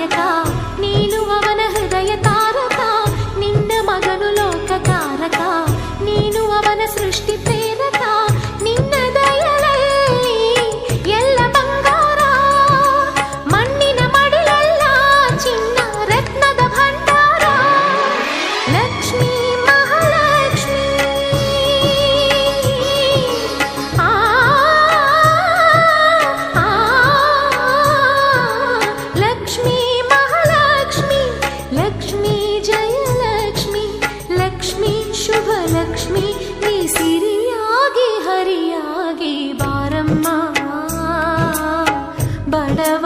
ನಾಯಕ ನೀನು ಅವನ ಹೃದಯ ತಾರಕ ನಿನ್ನ ಮಗನು ಲೋಕಕಾರಕ ನೀನು ಅವನ ಸೃಷ್ಟಿ ಪ್ರೇರಕ ನಿನ್ನ ದಯಲಲ್ಲಿ ಎಲ್ಲ ಬಂಗಾರ ಮಣ್ಣಿನ ಮಡಿಲಲ್ಲ ಚಿನ್ನ ರತ್ನದ ಭಂಡಾರ ಲಕ್ಷ್ಮೀ ಮಹಾಲಕ್ಷ್ಮೀ ಲಕ್ಷ್ಮೀ ಮಹಾಲಕ್ಷ್ಮಿ ಲಕ್ಷ್ಮೀ ಜಯಲಕ್ಷ್ಮಿ ಲಕ್ಷ್ಮೀ ಶುಭ ಲಕ್ಷ್ಮಿ ನೀ ಸಿರಿಯಾಗಿ ಹರಿಯಾಗಿ ಬಾರಮ್ಮ ಬಡವ